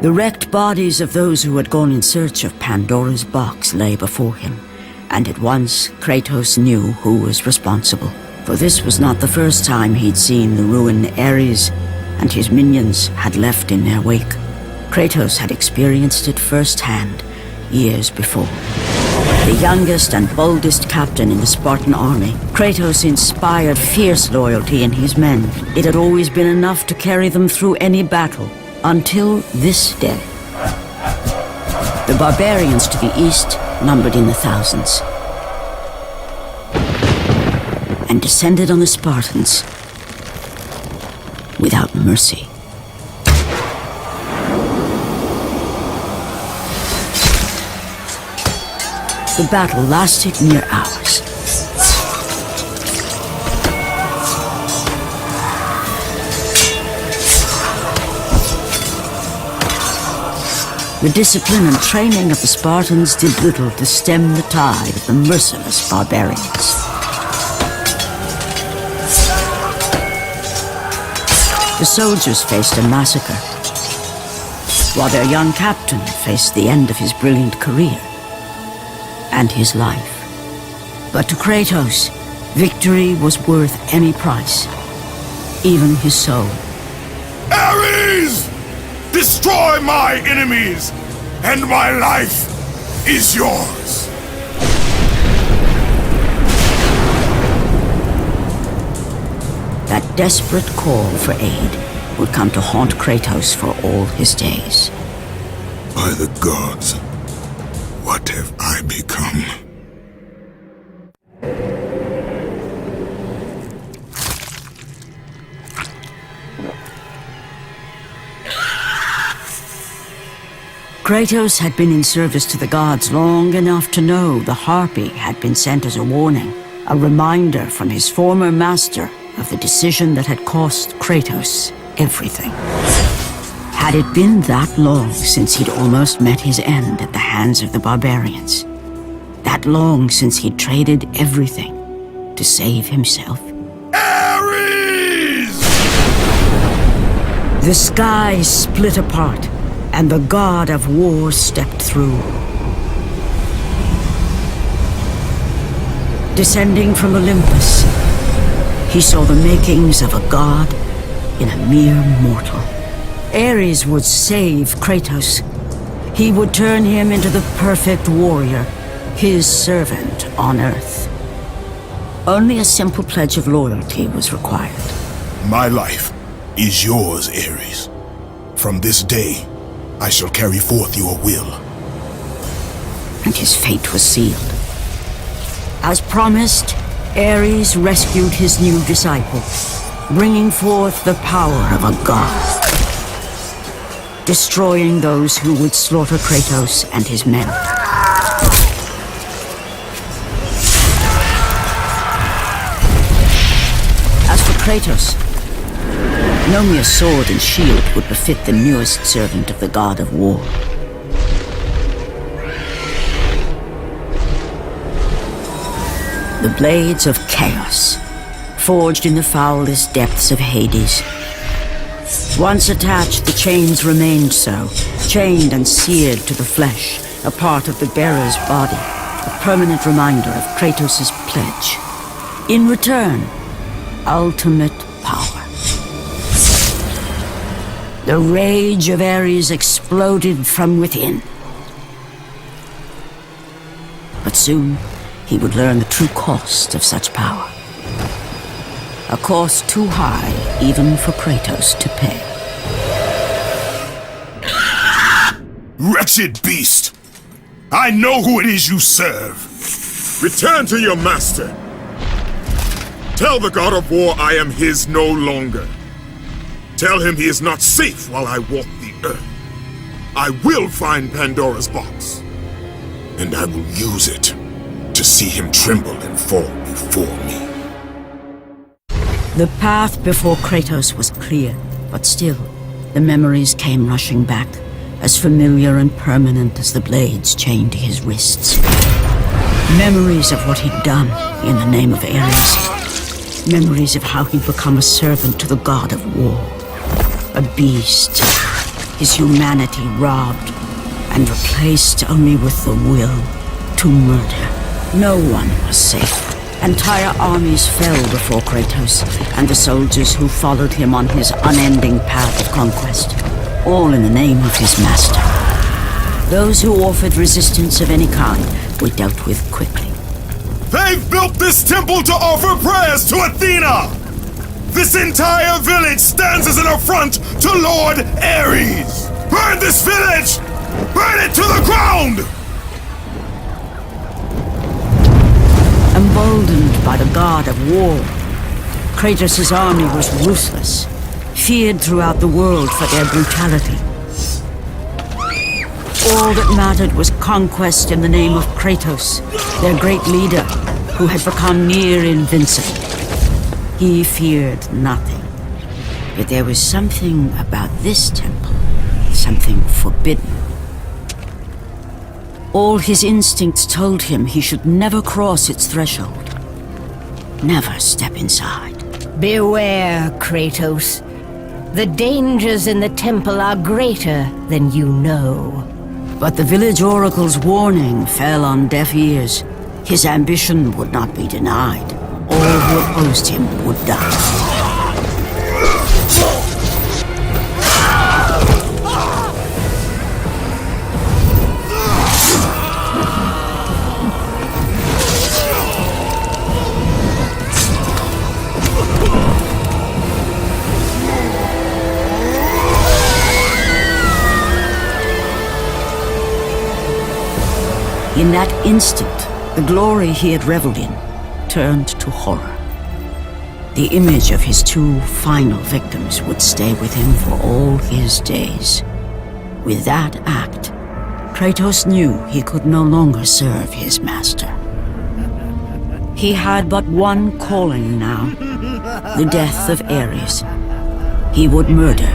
The wrecked bodies of those who had gone in search of Pandora's box lay before him, and at once Kratos knew who was responsible. For this was not the first time he'd seen the ruin Ares and his minions had left in their wake. Kratos had experienced it firsthand years before. The youngest and boldest captain in the Spartan army, Kratos inspired fierce loyalty in his men. It had always been enough to carry them through any battle, until this day. The barbarians to the east numbered in the thousands, and descended on the Spartans without mercy. The battle lasted near hours. The discipline and training of the Spartans did little to stem the tide of the merciless barbarians. The soldiers faced a massacre, while their young captain faced the end of his brilliant career and his life. But to Kratos, victory was worth any price, even his soul. Ares! Destroy my enemies, and my life is yours! That desperate call for aid would come to haunt Kratos for all his days. By the gods, what have I become? Kratos had been in service to the gods long enough to know the Harpy had been sent as a warning, a reminder from his former master of the decision that had cost Kratos everything. Had it been that long since he'd almost met his end at the hands of the barbarians? That long since he'd traded everything to save himself? Ares! The sky split apart, and the god of war stepped through. Descending from Olympus, he saw the makings of a god in a mere mortal. Ares would save Kratos. He would turn him into the perfect warrior, his servant on Earth. Only a simple pledge of loyalty was required. My life is yours, Ares. From this day, I shall carry forth your will. And his fate was sealed. As promised, Ares rescued his new disciple, bringing forth the power of a god, destroying those who would slaughter Kratos and his men. As for Kratos, no mere sword and shield would befit the newest servant of the god of war. The blades of chaos, forged in the foulest depths of Hades. Once attached, the chains remained so, chained and seared to the flesh, a part of the bearer's body, a permanent reminder of Kratos' pledge. In return, ultimate power. The rage of Ares exploded from within. But soon, he would learn the true cost of such power. A cost too high even for Kratos to pay. Wretched beast! I know who it is you serve! Return to your master! Tell the god of war I am his no longer. Tell him he is not safe while I walk the earth. I will find Pandora's box, and I will use it to see him tremble and fall before me. The path before Kratos was clear, but still, the memories came rushing back, as familiar and permanent as the blades chained to his wrists. Memories of what he'd done in the name of Ares. Memories of how he'd become a servant to the god of war. A beast his humanity robbed, and replaced only with the will to murder. No one was safe. Entire armies fell before Kratos and the soldiers who followed him on his unending path of conquest, all in the name of his master. Those who offered resistance of any kind were dealt with quickly. They've built this temple to offer prayers to Athena! This entire village stands as an affront to Lord Ares! Burn this village! Burn it to the ground! Emboldened by the god of war, Kratos' army was ruthless, feared throughout the world for their brutality. All that mattered was conquest in the name of Kratos, their great leader, who had become near invincible. He feared nothing. But there was something about this temple, something forbidden. All his instincts told him he should never cross its threshold. Never step inside. Beware, Kratos. The dangers in the temple are greater than you know. But the village oracle's warning fell on deaf ears. His ambition would not be denied. All who opposed him would die. In that instant, the glory he had reveled in turned to horror. The image of his two final victims would stay with him for all his days. With that act, Kratos knew he could no longer serve his master. He had but one calling now, the death of Ares. He would murder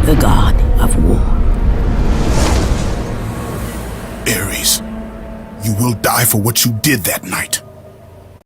the god of war. Ares, you will die for what you did that night.